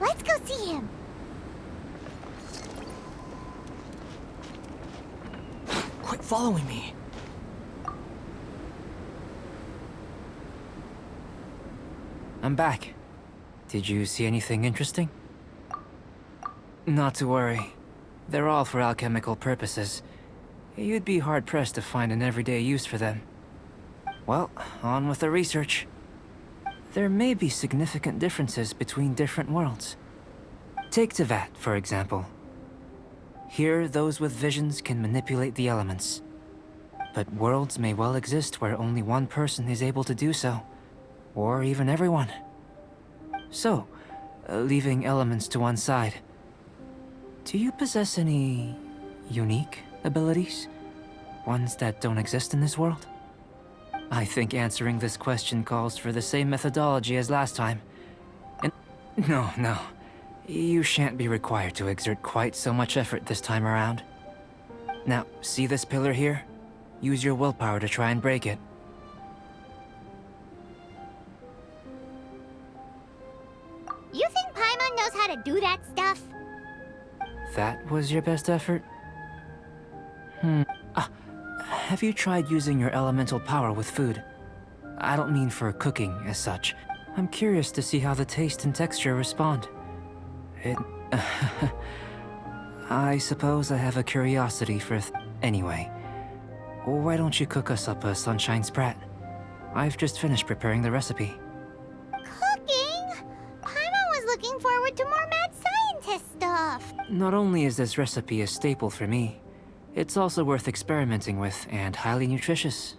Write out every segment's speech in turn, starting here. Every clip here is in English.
Let's go see him. Quit following me. I'm back. Did you see anything interesting? Not to worry. They're all for alchemical purposes. You'd be hard-pressed to find an everyday use for them. Well, on with the research. There may be significant differences between different worlds. Take Tevat, for example. Here, those with visions can manipulate the elements. But worlds may well exist where only one person is able to do so. Or even everyone. So, leaving elements to one side, do you possess any unique abilities? Ones that don't exist in this world? I think answering this question calls for the same methodology as last time. And no. You shan't be required to exert quite so much effort this time around. Now, see this pillar here? Use your willpower to try and break it. You think Paimon knows how to do that stuff? That was your best effort? Have you tried using your elemental power with food? I don't mean for cooking as such. I'm curious to see how the taste and texture respond. I suppose I have a curiosity for anyway. Why don't you cook us up a sunshine sprat? I've just finished preparing the recipe. Cooking? Paimon was looking forward to more mad scientist stuff. Not only is this recipe a staple for me, it's also worth experimenting with and highly nutritious.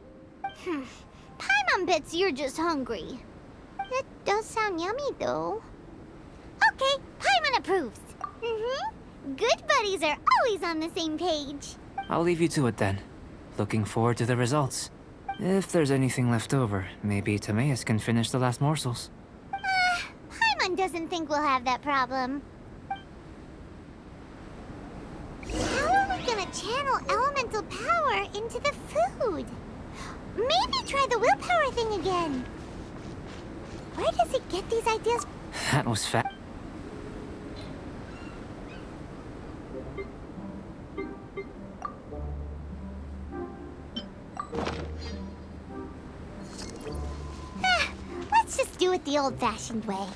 Paimon bets you're just hungry. It does sound yummy, though. Okay, Paimon approves. Good buddies are always on the same page. I'll leave you to it then. Looking forward to the results. If there's anything left over, maybe Timaeus can finish the last morsels. Paimon doesn't think we'll have that problem. How are we gonna channel elemental power into the food? Maybe try the willpower thing again. Where does it get these ideas? That was fat. Let's just do it the old-fashioned way.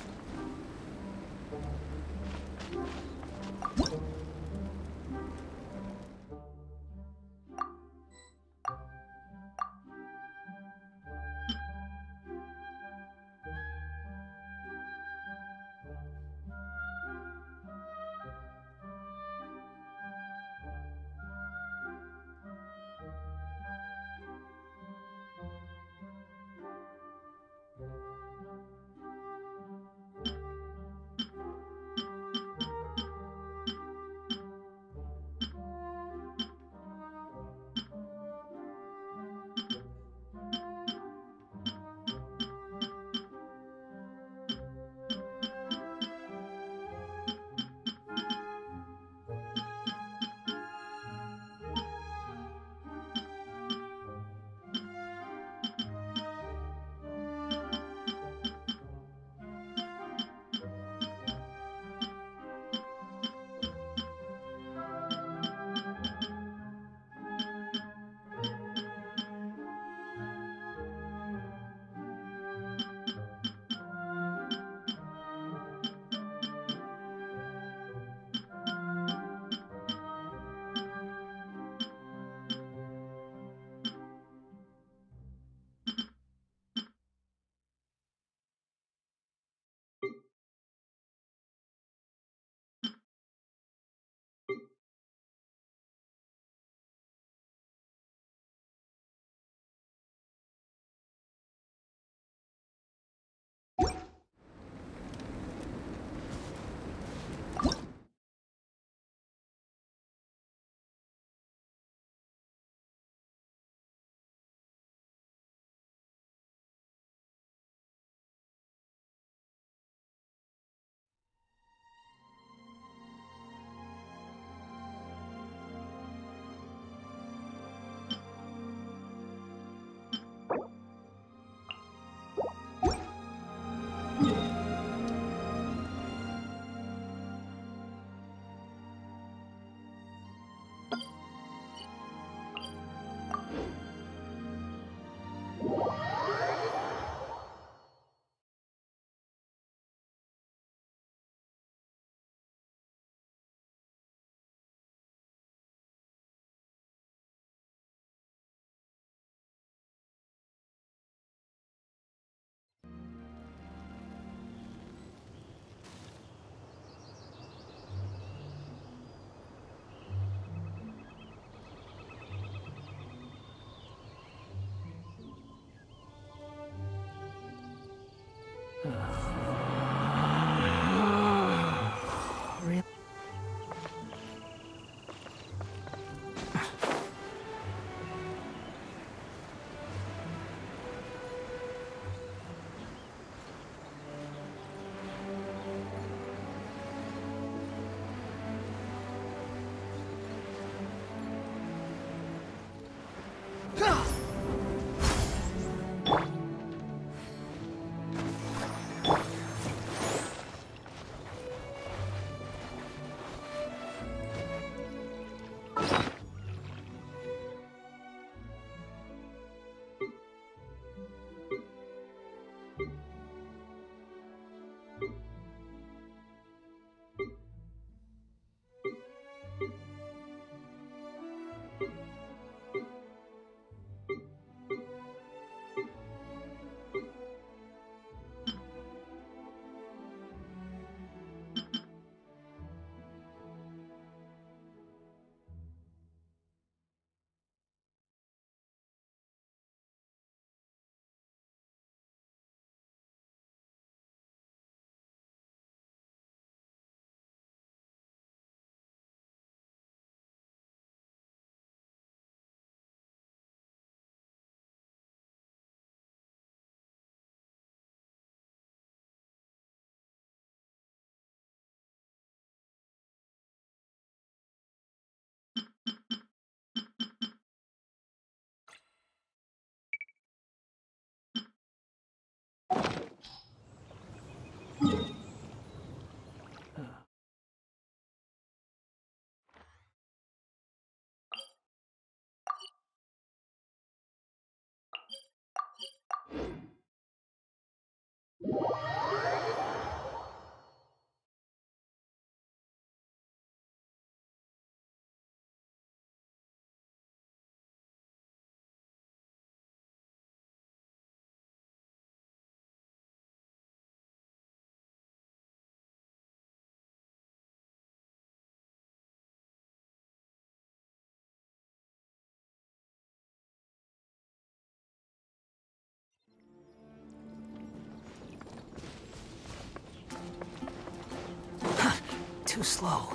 too slow.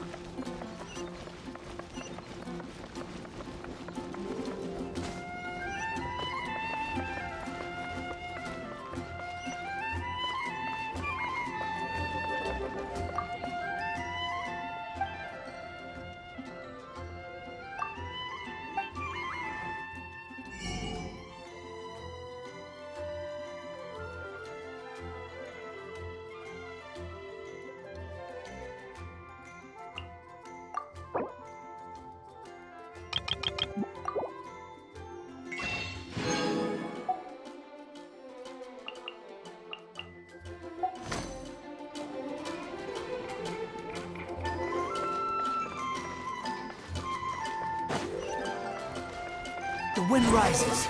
The wind rises.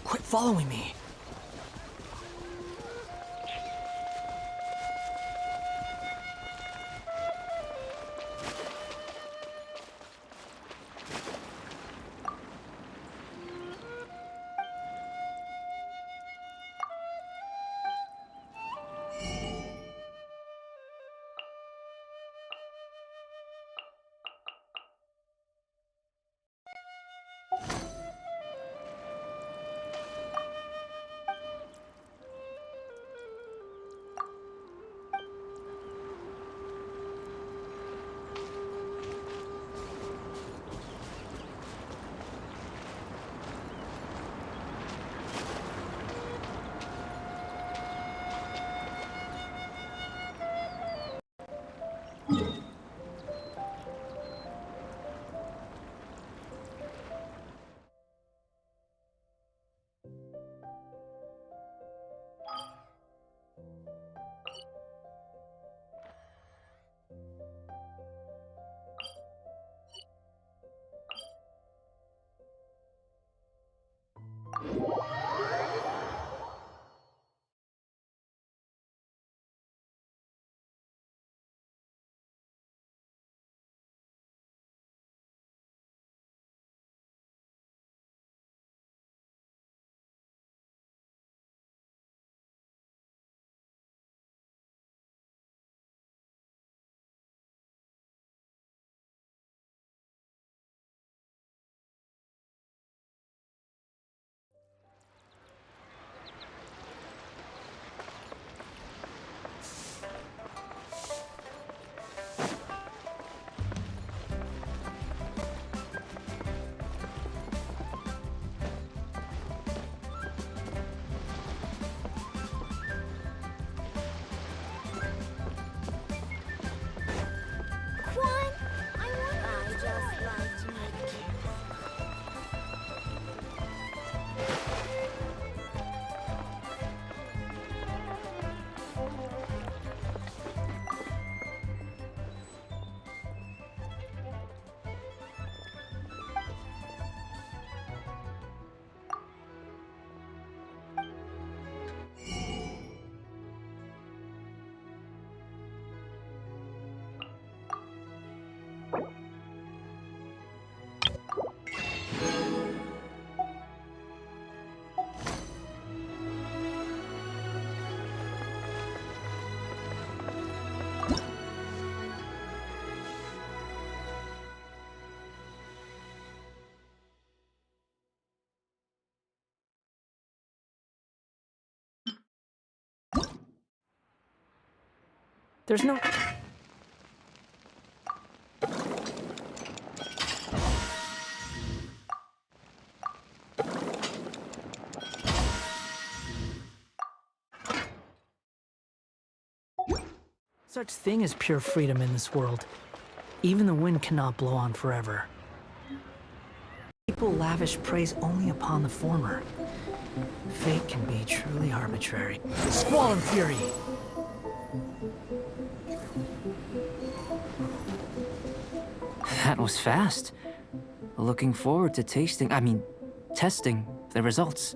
Quit following me. There's no... such thing as pure freedom in this world. Even the wind cannot blow on forever. People lavish praise only upon the former. Fate can be truly arbitrary. Squall and fury! That was fast. Looking forward to testing the results.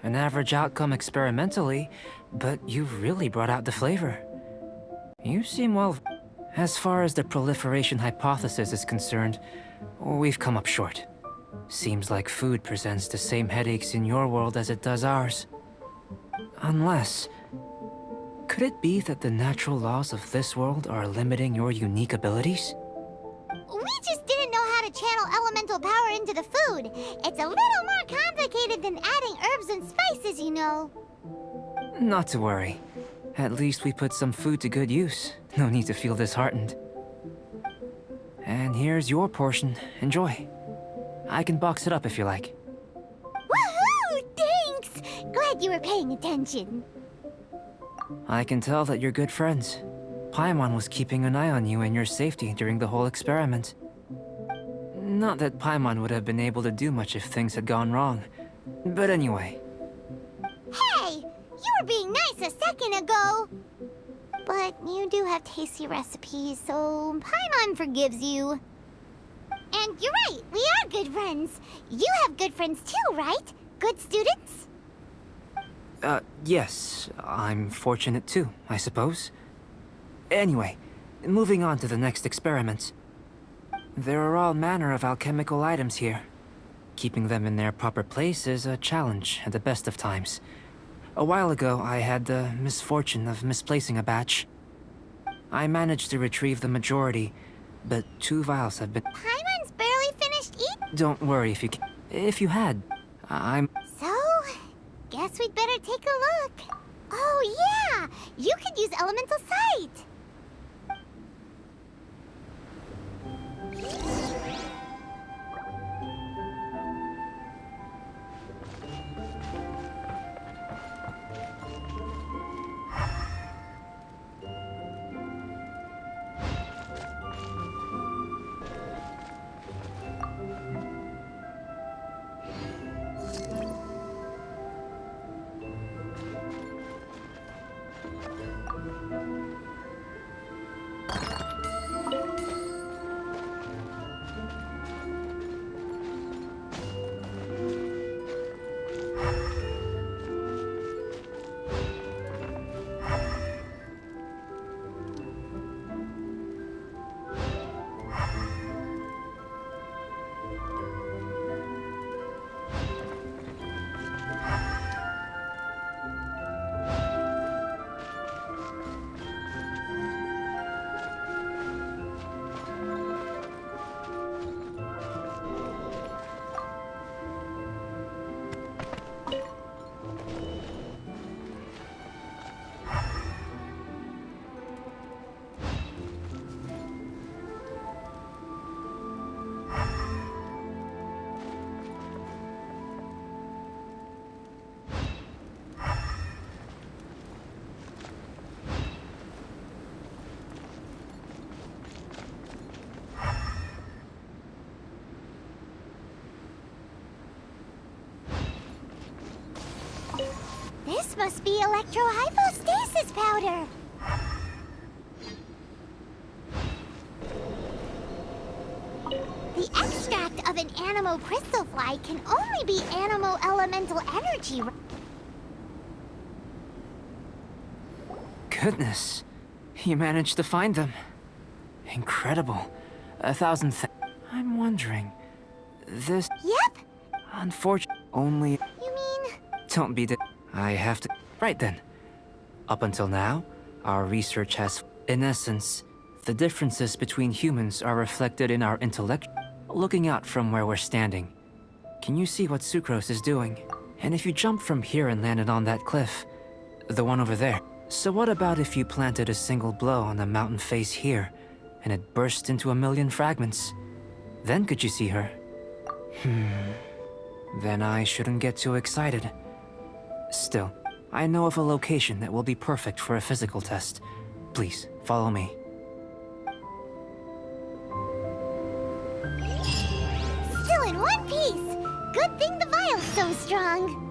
An average outcome experimentally, but you've really brought out the flavor. You seem well... As far as the proliferation hypothesis is concerned, we've come up short. Seems like food presents the same headaches in your world as it does ours. Unless... Could it be that the natural laws of this world are limiting your unique abilities? We just didn't know how to channel elemental power into the food. It's a little more complicated than adding herbs and spices, you know. Not to worry. At least we put some food to good use. No need to feel disheartened. And here's your portion. Enjoy. I can box it up if you like. Woohoo! Thanks! Glad you were paying attention. I can tell that you're good friends. Paimon was keeping an eye on you and your safety during the whole experiment. Not that Paimon would have been able to do much if things had gone wrong. But anyway. Hey! You were being nice a second ago! But you do have tasty recipes, so Paimon forgives you. And you're right, we are good friends. You have good friends too, right? Good students? Yes. I'm fortunate too, I suppose. Anyway, moving on to the next experiment. There are all manner of alchemical items here. Keeping them in their proper place is a challenge at the best of times. A while ago, I had the misfortune of misplacing a batch. I managed to retrieve the majority, but 2 vials have been... Paimon's barely finished eating. Don't worry if you had. I'm... So, guess we'd better take a look. Oh yeah! You could use elemental sight! This must be electrohypostasis powder. The extract of an animo crystal fly can only be animo elemental energy. Goodness. You managed to find them. Incredible. 1,000 I'm wondering... This... Yep. Unfortunately, only... You mean... Don't be I have to... Right then. Up until now, our research has... In essence, the differences between humans are reflected in our intellect. Looking out from where we're standing, can you see what Sucrose is doing? And if you jump from here and landed on that cliff, the one over there. So what about if you planted a single blow on the mountain face here, and it burst into 1,000,000 fragments? Then could you see her? Then I shouldn't get too excited. Still, I know of a location that will be perfect for a physical test. Please, follow me. Still in one piece! Good thing the vial's so strong.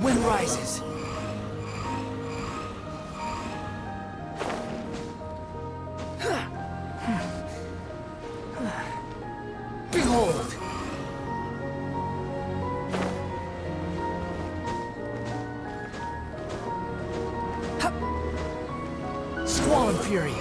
wind rises. Behold! Squall and fury.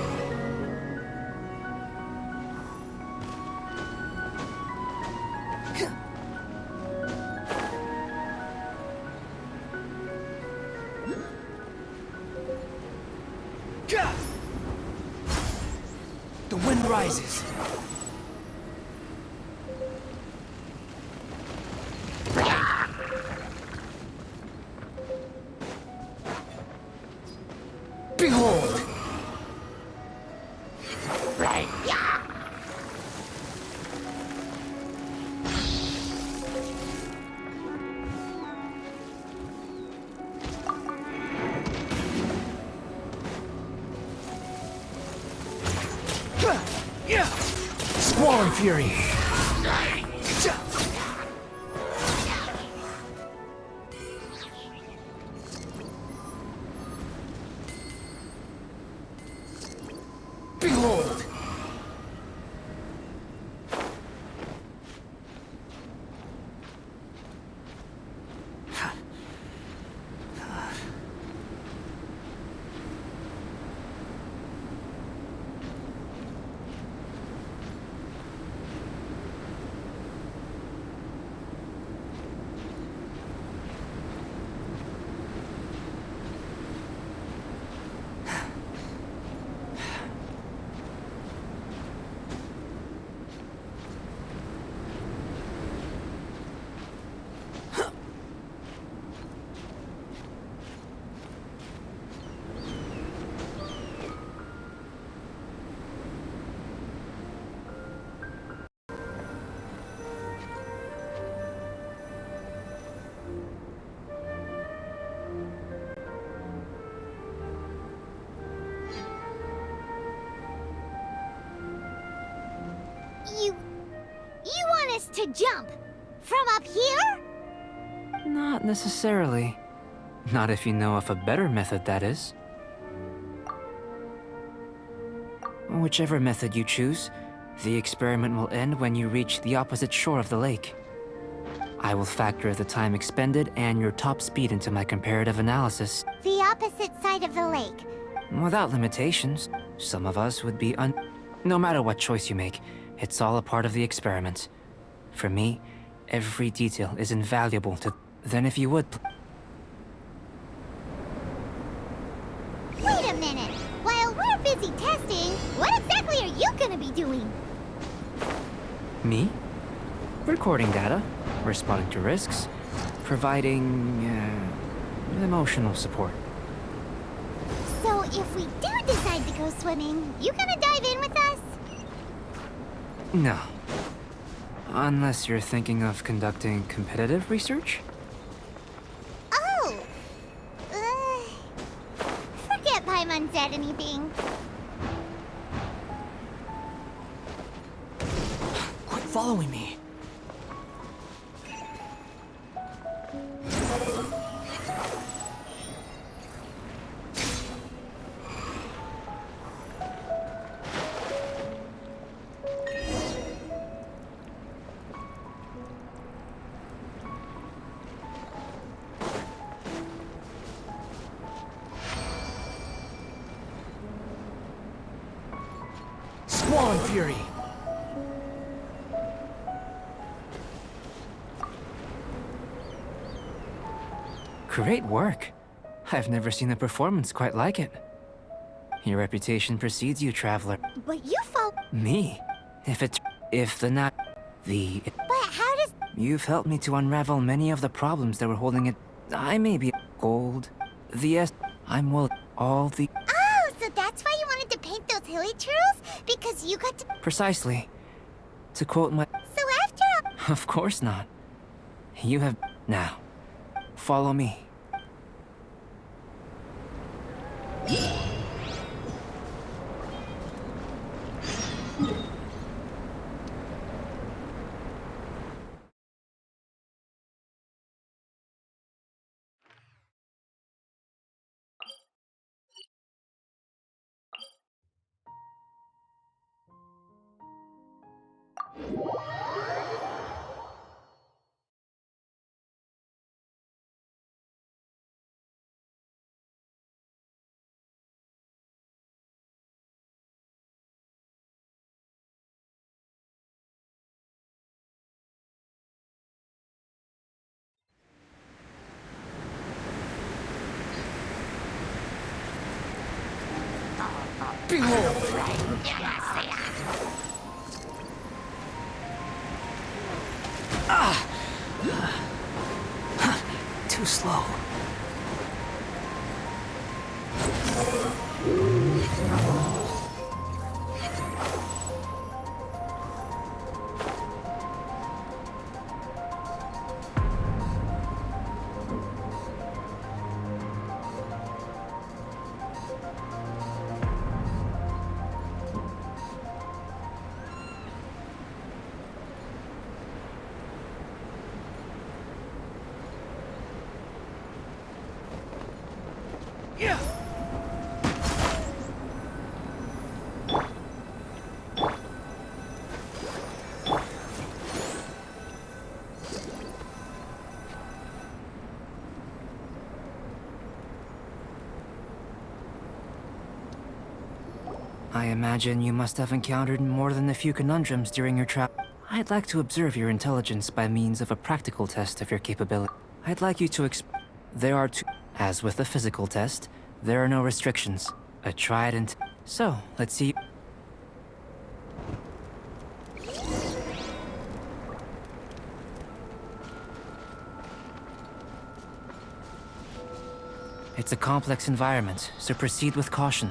The wind rises. Behold! Squall and fury. Behold! You want us to jump? From up here? Not necessarily. Not if you know of a better method, that is. Whichever method you choose, the experiment will end when you reach the opposite shore of the lake. I will factor the time expended and your top speed into my comparative analysis. The opposite side of the lake. Without limitations, some of us would be No matter what choice you make, it's all a part of the experiment. For me, every detail is invaluable to... Then if you would... Wait a minute! While we're busy testing, what exactly are you gonna be doing? Me? Recording data, responding to risks, providing... emotional support. So if we do decide to go swimming, you gonna dive in with us? No. Unless you're thinking of conducting competitive research? Oh! Forget Paimon said anything. Quit following me. Squall and fury. Great work. I've never seen a performance quite like it. Your reputation precedes you, traveler. But you fall... Me? If the not... The... But how does... You've helped me to unravel many of the problems that were holding it... I may be gold. I'm will... All the... Oh, so that's why you wanted to paint those hilly turtles? Because you got to... Precisely. To quote my... So after all... Of course not. You have... Now, follow me. Behold! Too slow. I imagine you must have encountered more than a few conundrums during your trip. I'd like to observe your intelligence by means of a practical test of your capability. I'd like you to There are two... As with the physical test, there are no restrictions. A tried and... So, let's see... It's a complex environment, so proceed with caution.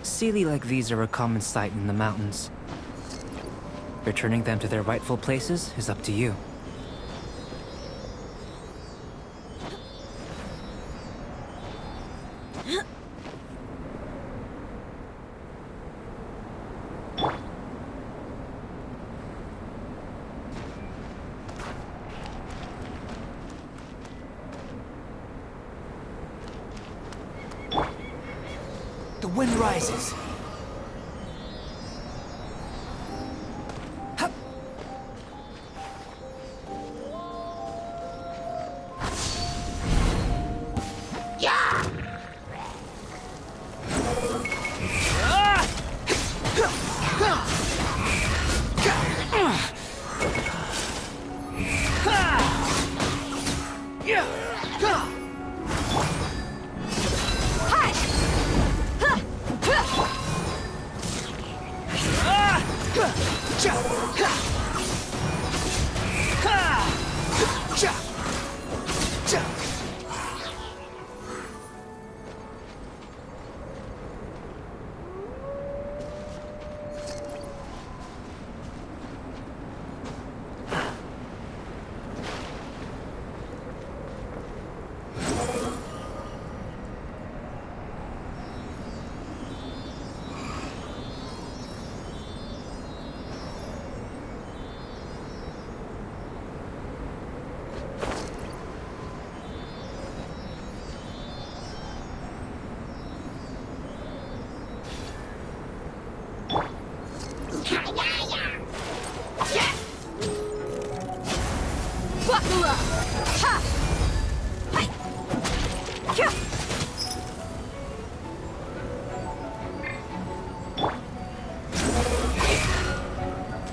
Sealy like these are a common sight in the mountains. Returning them to their rightful places is up to you. The wind rises. Hup.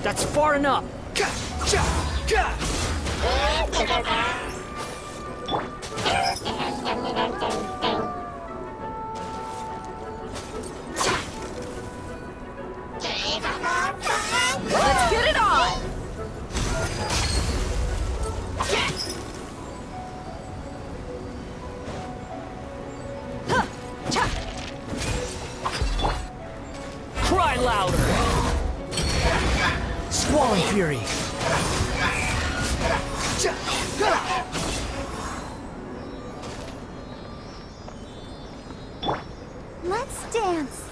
That's far enough! Let's get it on! Cry loud! Squall and Fury. Let's dance.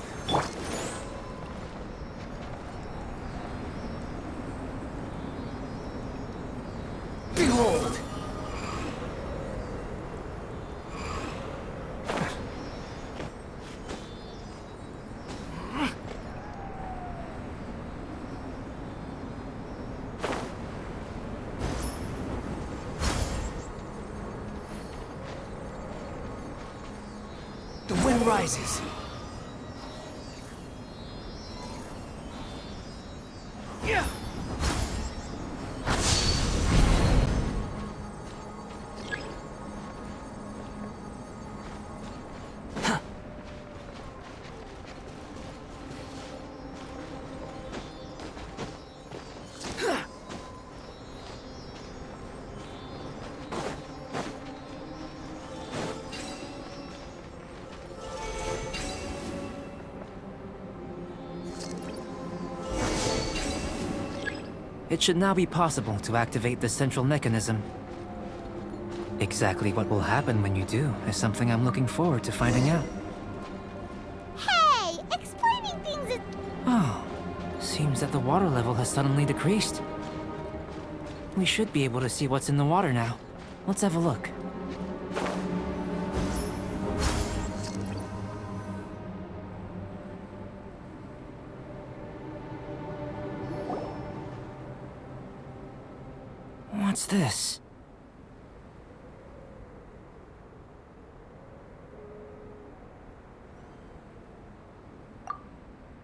Behold! The wind rises. Yeah. It should now be possible to activate the central mechanism. Exactly what will happen when you do is something I'm looking forward to finding out. Hey, explaining things is... Oh, seems that the water level has suddenly decreased. We should be able to see what's in the water now. Let's have a look. What's this?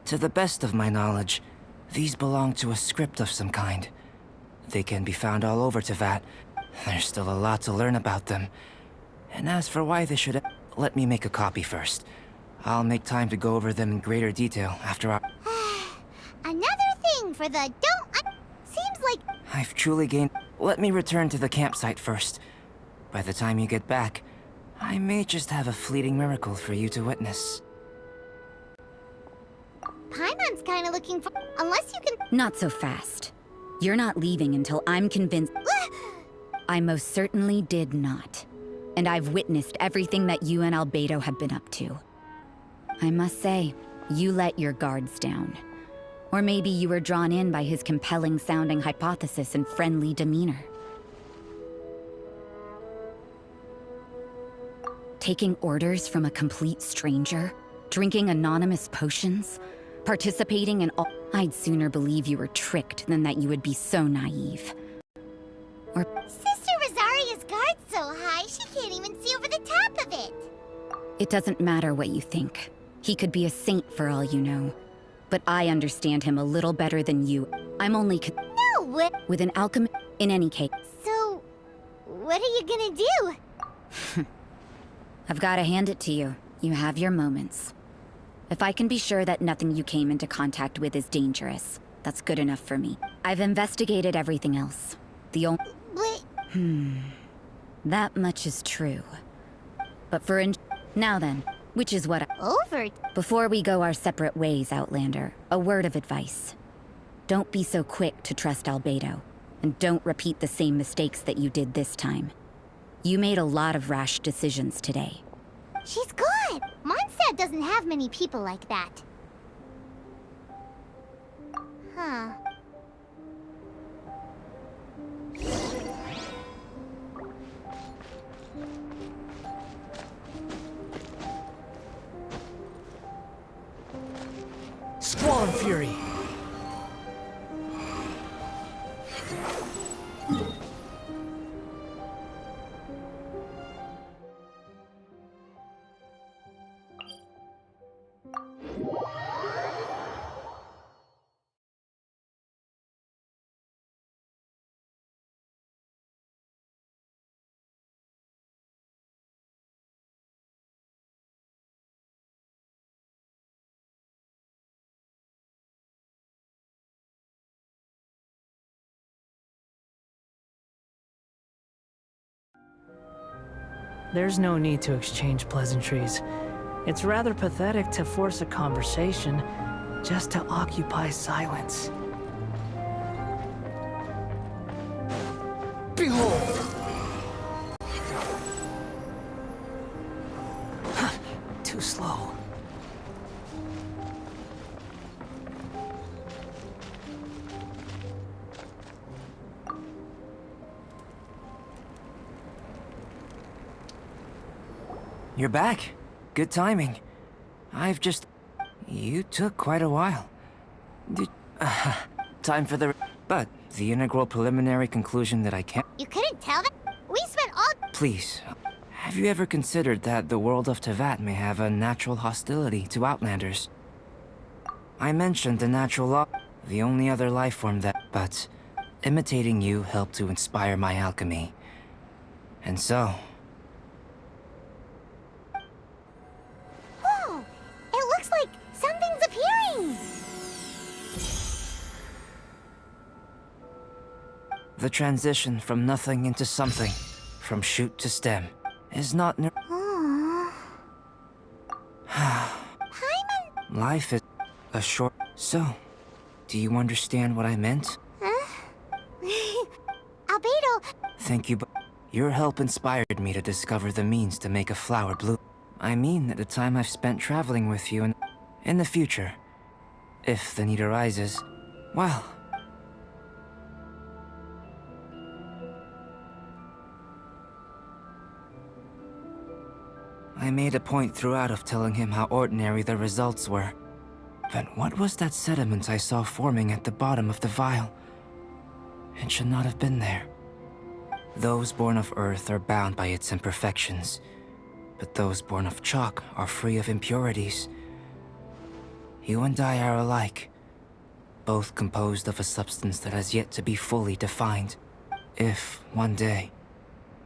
To the best of my knowledge, these belong to a script of some kind. They can be found all over Teyvat. There's still a lot to learn about them. And as for why they should... Let me make a copy first. I'll make time to go over them in greater detail after our... Another thing for the seems like... I've truly gained... Let me return to the campsite first. By the time you get back, I may just have a fleeting miracle for you to witness. Paimon's kinda looking for... Unless you can... Not so fast. You're not leaving until I'm convinced... I most certainly did not. And I've witnessed everything that you and Albedo have been up to. I must say, you let your guards down. Or maybe you were drawn in by his compelling-sounding hypothesis and friendly demeanor. Taking orders from a complete stranger? Drinking anonymous potions? Participating in all... I'd sooner believe you were tricked than that you would be so naive. Or... Sister Rosaria's guard's so high, she can't even see over the top of it. It doesn't matter what you think. He could be a saint for all you know. But I understand him a little better than you. I'm only No, what? with an alchemist. In any case, So, what are you gonna do? I've gotta hand it to you. You have your moments. If I can be sure that nothing you came into contact with is dangerous, that's good enough for me. I've investigated everything else. The only... But... That much is true. But now then, which is what Over... Before we go our separate ways, Outlander, a word of advice. Don't be so quick to trust Albedo, and don't repeat the same mistakes that you did this time. You made a lot of rash decisions today. She's good! Mondstadt doesn't have many people like that. Huh. Squall and Fury. There's no need to exchange pleasantries. It's rather pathetic to force a conversation just to occupy silence. too slow. You're back. Good timing. I've just... You took quite a while. Did... time for the... But the integral preliminary conclusion that I can't... You couldn't tell that? We spent all... Please, have you ever considered that the world of Tevat may have a natural hostility to Outlanders? I mentioned the natural law, the only other life form that... But imitating you helped to inspire my alchemy. And so... Whoa! It looks like something's appearing! The transition from nothing into something, from shoot to stem, is not... Aww. Paimon... Life is a short... So, do you understand what I meant? Albedo... Thank you, but your help inspired me to discover the means to make a flower bloom. I mean, at the time I've spent traveling with you, and in the future, if the need arises, well... I made a point throughout of telling him how ordinary the results were. But what was that sediment I saw forming at the bottom of the vial? It should not have been there. Those born of Earth are bound by its imperfections, but those born of chalk are free of impurities. You and I are alike, both composed of a substance that has yet to be fully defined. If, one day,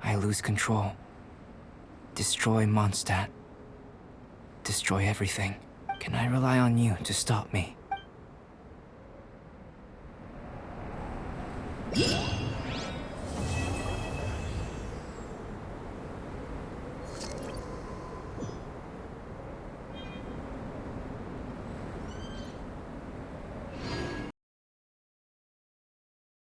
I lose control, destroy Mondstadt, destroy everything, can I rely on you to stop me?